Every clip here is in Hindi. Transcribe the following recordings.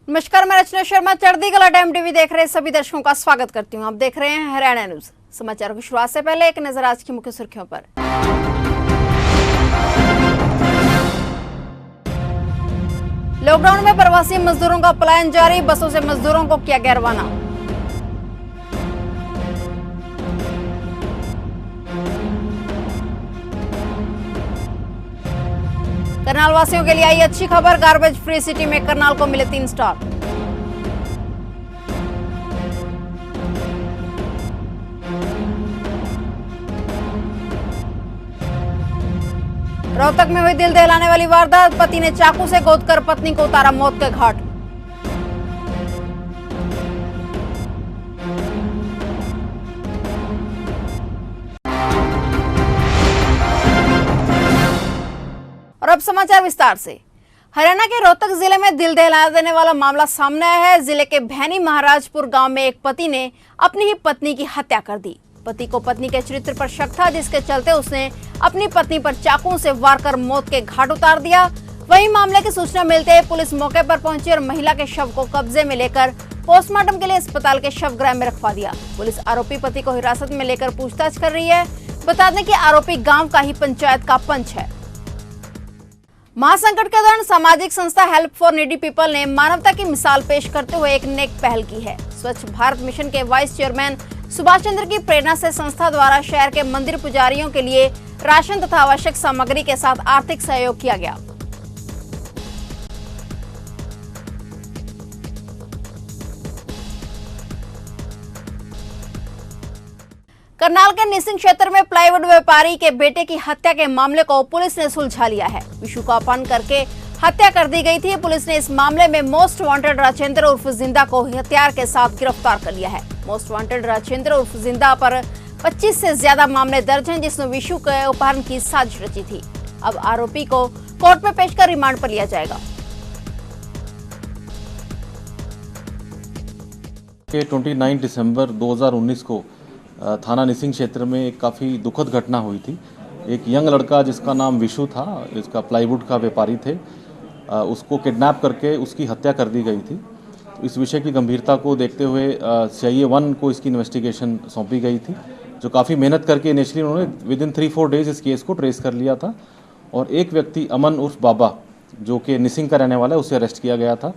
नमस्कार, मैं रचना शर्मा चढ़ती कला टाइम टीवी देख रहे सभी दर्शकों का स्वागत करती हूं। आप देख रहे हैं हरियाणा न्यूज। समाचारों की शुरुआत से पहले एक नजर आज की मुख्य सुर्खियों पर। लॉकडाउन में प्रवासी मजदूरों का पलायन जारी, बसों से मजदूरों को किया गया रवाना। करनाल वासियों के लिए आई अच्छी खबर, गार्बेज फ्री सिटी में करनाल को मिले 3 स्टार। रोहतक में हुई दिल दहलाने वाली वारदात, पति ने चाकू से गोदकर पत्नी को उतारा मौत के घाट। और अब समाचार विस्तार से। हरियाणा के रोहतक जिले में दिल दहला देने वाला मामला सामने आया है। जिले के भैनी महाराजपुर गांव में एक पति ने अपनी ही पत्नी की हत्या कर दी। पति को पत्नी के चरित्र पर शक था, जिसके चलते उसने अपनी पत्नी पर चाकू से वार कर मौत के घाट उतार दिया। वहीं मामले की सूचना मिलते ही पुलिस मौके पर पहुंची और महिला के शव को कब्जे में लेकर पोस्टमार्टम के लिए अस्पताल के शवगृह में रखवा दिया। पुलिस आरोपी पति को हिरासत में लेकर पूछताछ कर रही है। बता दें कि आरोपी गाँव का ही पंचायत का पंच है। महासंकट के दौरान सामाजिक संस्था हेल्प फॉर नीडी पीपल ने मानवता की मिसाल पेश करते हुए एक नेक पहल की है। स्वच्छ भारत मिशन के वाइस चेयरमैन सुभाष चंद्र की प्रेरणा से संस्था द्वारा शहर के मंदिर पुजारियों के लिए राशन तथा आवश्यक सामग्री के साथ आर्थिक सहयोग किया गया। करनाल के निसिंग क्षेत्र में प्लाईवुड व्यापारी के बेटे की हत्या के मामले को पुलिस ने सुलझा लिया है। विशु का अपहरण करके हत्या कर दी गई थी। पुलिस ने इस मामले में मोस्ट वांटेड राजेंद्र उर्फ जिंदा को हथियार के साथ गिरफ्तार कर लिया है। मोस्ट वांटेड राजेंद्र उर्फ जिंदा पर 25 से ज्यादा मामले दर्ज हैं, जिसमें विशु के अपहरण की साजिश रची थी। अब आरोपी को कोर्ट में पेश कर रिमांड पर लिया जाएगा। 29 दिसंबर 2019 को थाना निसिंग क्षेत्र में एक काफ़ी दुखद घटना हुई थी। एक यंग लड़का जिसका नाम विशु था, जिसका प्लाईवुड का व्यापारी थे, उसको किडनैप करके उसकी हत्या कर दी गई थी। इस विषय की गंभीरता को देखते हुए CIA 1 को इसकी इन्वेस्टिगेशन सौंपी गई थी, जो काफ़ी मेहनत करके इनिशियली उन्होंने विदिन 3-4 डेज इस केस को ट्रेस कर लिया था। और एक व्यक्ति अमन उर्फ बाबा, जो कि निसिंग का रहने वाला है, उसे अरेस्ट किया गया था।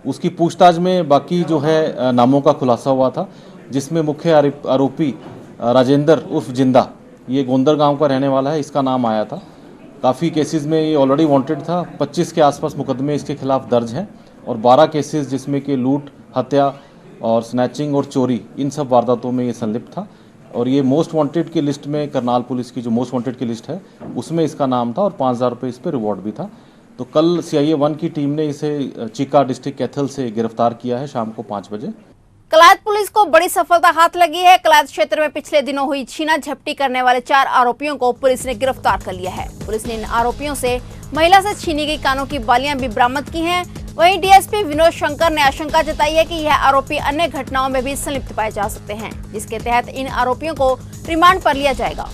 उसकी पूछताछ में बाकी जो है नामों का खुलासा हुआ था, जिसमें मुख्य आरोपी राजेंद्र उर्फ जिंदा, ये गोंदर गांव का रहने वाला है, इसका नाम आया था। काफ़ी केसेस में ये ऑलरेडी वांटेड था। 25 के आसपास मुकदमे इसके खिलाफ दर्ज हैं और 12 केसेस जिसमें कि लूट, हत्या और स्नैचिंग और चोरी, इन सब वारदातों में ये संलिप्त था। और ये मोस्ट वांटेड की लिस्ट में, करनाल पुलिस की जो मोस्ट वांटेड की लिस्ट है, उसमें इसका नाम था और 5000 रुपये इस पर रिवॉर्ड भी था। तो कल CIA 1 की टीम ने इसे चीका डिस्ट्रिक्ट कैथल से गिरफ्तार किया है शाम को 5 बजे। कलायत पुलिस को बड़ी सफलता हाथ लगी है। कलायत क्षेत्र में पिछले दिनों हुई छीना झपटी करने वाले 4 आरोपियों को पुलिस ने गिरफ्तार कर लिया है। पुलिस ने इन आरोपियों से महिला से छीनी गई कानों की बालियां भी बरामद की हैं। वहीं DSP विनोद शंकर ने आशंका जताई है कि यह आरोपी अन्य घटनाओं में भी संलिप्त पाए जा सकते हैं, जिसके तहत इन आरोपियों को रिमांड पर लिया जाएगा।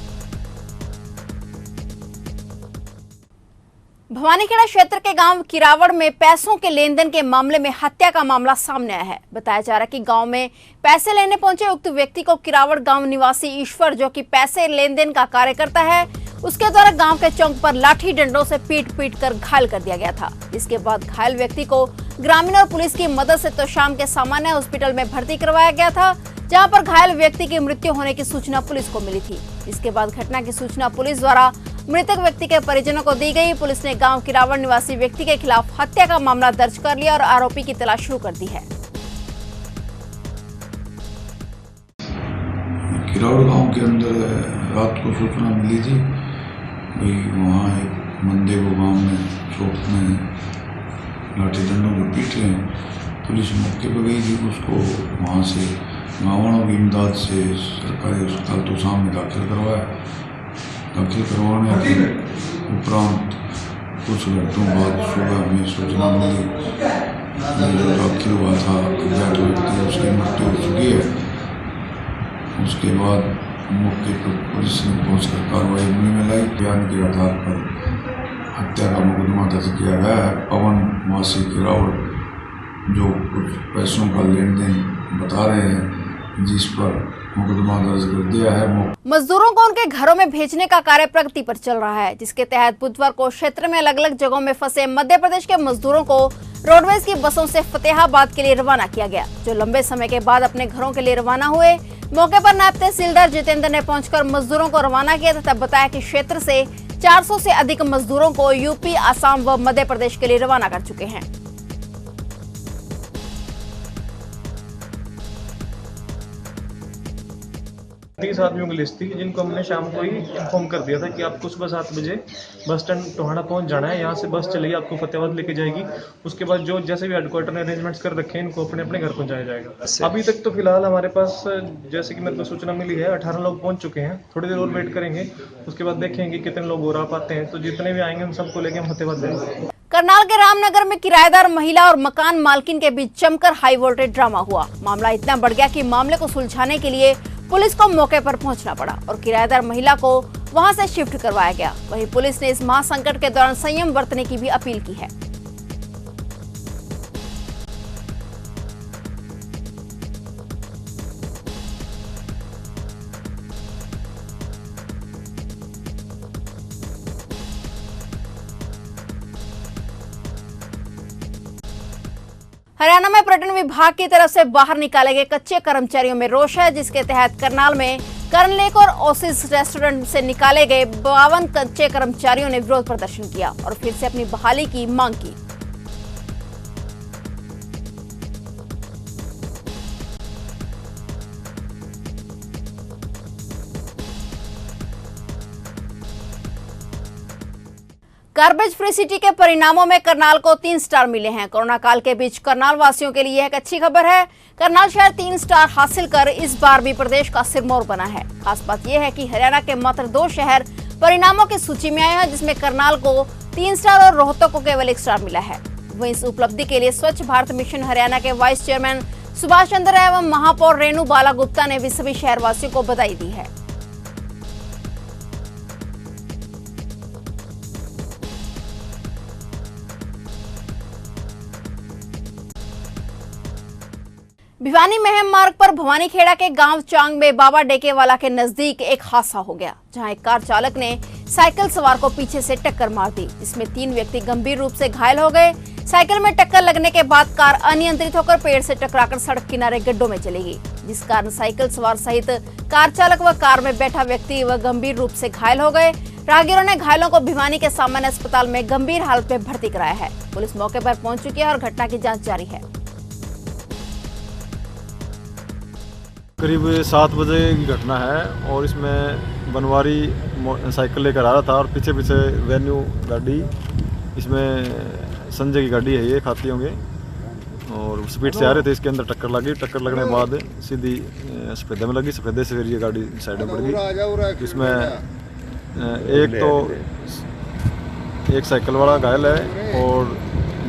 भवानीखेड़ा क्षेत्र के गांव किरावड़ में पैसों के लेन देन के मामले में हत्या का मामला सामने आया है। बताया जा रहा है कि गांव में पैसे लेने पहुंचे उक्त व्यक्ति को किरावड़ गांव निवासी ईश्वर, जो कि पैसे लेन देन का कार्य करता है, उसके द्वारा गांव के चौक पर लाठी डंडों से पीट कर घायल कर दिया गया था। इसके बाद घायल व्यक्ति को ग्रामीण और पुलिस की मदद से तोशाम के सामान्य हॉस्पिटल में भर्ती करवाया गया था, जहां पर घायल व्यक्ति की मृत्यु होने की सूचना पुलिस को मिली थी। इसके बाद घटना की सूचना पुलिस द्वारा मृतक व्यक्ति के परिजनों को दी गई। पुलिस ने गांव किरावड़ निवासी व्यक्ति के खिलाफ हत्या का मामला दर्ज कर लिया और आरोपी की तलाश शुरू कर दी है। किरावड़ गांव के अंदर रात को सूचना मिली थी, भाई वहाँ एक बंदे को गांव में चौक में लाठी डंडों में पीट रहे हैं। पुलिस मौके पर गई थी, उसको वहाँ से गाँवों की इमदाद से सरकारी अस्पताल तोशाम में दाखिल करवाया। दाखिल करवाने के उपरांत कुछ घंटों बाद सुबह में सूचना मिली जो दाखिल हुआ था अज्ञात व्यक्ति, उसकी मृत्यु हो चुकी है। उसके बाद मौके पर पुलिस ने पहुंचकर कार्रवाई में लाई। बयान के आधार पर हत्या का मुकदमा दर्ज किया गया है। पवन वासी किरावड़ जो कुछ पैसों का लेन देन बता रहे हैं, जिस पर मुकदमा दर्ज कर दिया है। मजदूरों को उनके घरों में भेजने का कार्य प्रगति पर चल रहा है, जिसके तहत बुधवार को क्षेत्र में अलग अलग जगहों में फंसे मध्य प्रदेश के मजदूरों को रोडवेज की बसों से फतेहाबाद के लिए रवाना किया गया, जो लंबे समय के बाद अपने घरों के लिए रवाना हुए। मौके पर नायब तहसीलदार जितेंद्र ने पहुंचकर मजदूरों को रवाना किया तथा बताया कि क्षेत्र से 400 से अधिक मजदूरों को यूपी, असम व मध्य प्रदेश के लिए रवाना कर चुके हैं। 30 आदमियों की लिस्ट थी जिनको हमने शाम को ही इन्फॉर्म कर दिया था कि आपको सुबह 7 बजे बस स्टैंड टोहाना पहुंच जाना है। यहाँ से बस चलेगी, आपको फतेहाबाद लेके जाएगी। उसके बाद जो जैसे भी हेडक्वार्टर ने अरेंजमेंट्स कर रखे हैं, इनको अपने अपने घर पहुंचाया जाएगा। अभी तक तो फिलहाल हमारे पास जैसे कि मेरे को सूचना मिली है 18 लोग पहुंच चुके हैं। थोड़ी देर और वेट करेंगे, उसके बाद देखेंगे कितने लोग और आ पाते हैं। तो जितने भी आएंगे उन सबको लेके हम फतेहाबाद जाएंगे। करनाल के रामनगर में किराएदार महिला और मकान मालकिन के बीच जमकर हाई वोल्टेज ड्रामा हुआ। मामला इतना बढ़ गया कि मामले को सुलझाने के लिए पुलिस को मौके पर पहुंचना पड़ा और किराएदार महिला को वहां से शिफ्ट करवाया गया। वहीं पुलिस ने इस महासंकट के दौरान संयम बरतने की भी अपील की है। हरियाणा में पर्यटन विभाग की तरफ से बाहर निकाले गए कच्चे कर्मचारियों में रोष है, जिसके तहत करनाल में कर्ण लेक और ओसिस रेस्टोरेंट से निकाले गए 52 कच्चे कर्मचारियों ने विरोध प्रदर्शन किया और फिर से अपनी बहाली की मांग की। गार्बेज फ्री सिटी के परिणामों में करनाल को 3 स्टार मिले हैं। कोरोना काल के बीच करनाल वासियों के लिए एक अच्छी खबर है। करनाल शहर 3 स्टार हासिल कर इस बार भी प्रदेश का सिरमौर बना है। खास बात यह है कि हरियाणा के मात्र 2 शहर परिणामों की सूची में आए हैं, जिसमें करनाल को 3 स्टार और रोहतक को केवल 1 स्टार मिला है। वहीं इस उपलब्धि के लिए स्वच्छ भारत मिशन हरियाणा के वाइस चेयरमैन सुभाष चंद्र एवं महापौर रेणु बाला गुप्ता ने भी सभी शहरवासियों को बधाई दी है। भिवानी महम मार्ग पर भवानीखेड़ा के गांव चांग में बाबा डेकेवाला के नजदीक एक हादसा हो गया, जहां एक कार चालक ने साइकिल सवार को पीछे से टक्कर मार दी, जिसमें 3 व्यक्ति गंभीर रूप से घायल हो गए। साइकिल में टक्कर लगने के बाद कार अनियंत्रित होकर पेड़ से टकराकर सड़क किनारे गड्ढों में चली गई, जिस कारण साइकिल सवार सहित कार चालक व कार में बैठा व्यक्ति व गंभीर रूप से घायल हो गए। राहगीरों ने घायलों को भिवानी के सामान्य अस्पताल में गंभीर हालत में भर्ती कराया है। पुलिस मौके पर पहुंच चुकी है और घटना की जाँच जारी है। करीब 7 बजे की घटना है और इसमें बनवारी साइकिल लेकर आ रहा था और पीछे पीछे वेन्यू गाड़ी, इसमें संजय की गाड़ी है, ये खाती होंगे और स्पीड से आ रहे थे। इसके अंदर टक्कर लगी। टक्कर लगने के बाद सीधी सफेदे में लगी। सफेदे से फिर ये गाड़ी साइड में पड़ गई। इसमें एक साइकिल वाला घायल है और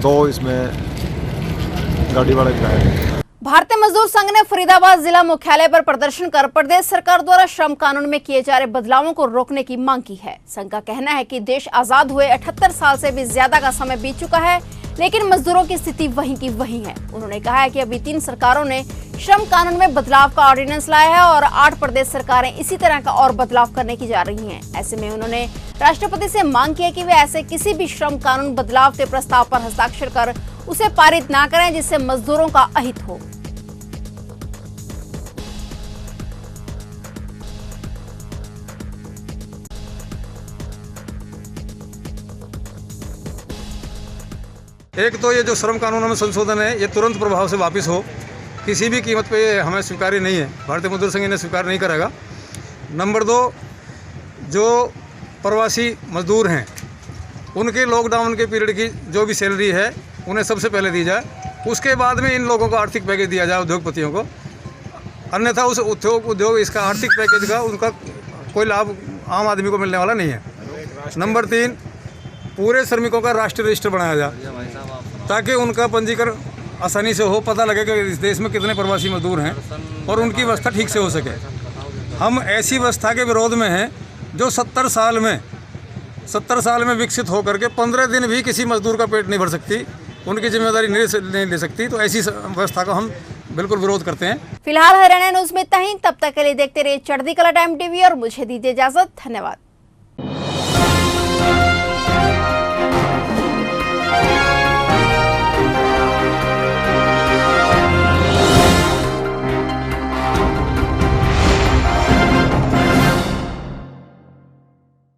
2 इसमें गाड़ी वाले घायल है। भारतीय मजदूर संघ ने फरीदाबाद जिला मुख्यालय पर प्रदर्शन कर प्रदेश सरकार द्वारा श्रम कानून में किए जा रहे बदलावों को रोकने की मांग की है। संघ का कहना है कि देश आजाद हुए 78 साल से भी ज्यादा का समय बीत चुका है, लेकिन मजदूरों की स्थिति वहीं की वहीं है। उन्होंने कहा है कि अभी 3 सरकारों ने श्रम कानून में बदलाव का ऑर्डिनेंस लाया है और 8 प्रदेश सरकारें इसी तरह का और बदलाव करने की जा रही हैं। ऐसे में उन्होंने राष्ट्रपति से मांग की है कि वे ऐसे किसी भी श्रम कानून बदलाव के प्रस्ताव पर हस्ताक्षर कर उसे पारित न करें, जिससे मजदूरों का अहित हो। एक तो ये जो श्रम कानूनों में संशोधन है, ये तुरंत प्रभाव से वापस हो, किसी भी कीमत पे हमें स्वीकार्य नहीं है। भारतीय मजदूर संघ इन्हें स्वीकार नहीं करेगा। नंबर 2, जो प्रवासी मजदूर हैं उनके लॉकडाउन के पीरियड की जो भी सैलरी है उन्हें सबसे पहले दी जाए। उसके बाद में इन लोगों को आर्थिक पैकेज दिया जाए, उद्योगपतियों को। अन्यथा उस उद्योग इसका आर्थिक पैकेज का उनका कोई लाभ आम आदमी को मिलने वाला नहीं है। नंबर 3, पूरे श्रमिकों का राष्ट्रीय रजिस्टर बनाया जाए ताकि उनका पंजीकरण आसानी से हो, पता लगे कि इस देश में कितने प्रवासी मजदूर हैं और उनकी व्यवस्था ठीक से हो सके। हम ऐसी व्यवस्था के विरोध में हैं जो 70 साल में विकसित होकर के 15 दिन भी किसी मजदूर का पेट नहीं भर सकती। उनकी जिम्मेदारी नहीं ले सकती। तो ऐसी व्यवस्था का हम बिल्कुल विरोध करते हैं। फिलहाल हरियाणा न्यूज में इतना ही। तब तक के लिए देखते रहिए चढ़ती कला टाइम टीवी और मुझे दीजिए इजाजत। धन्यवाद।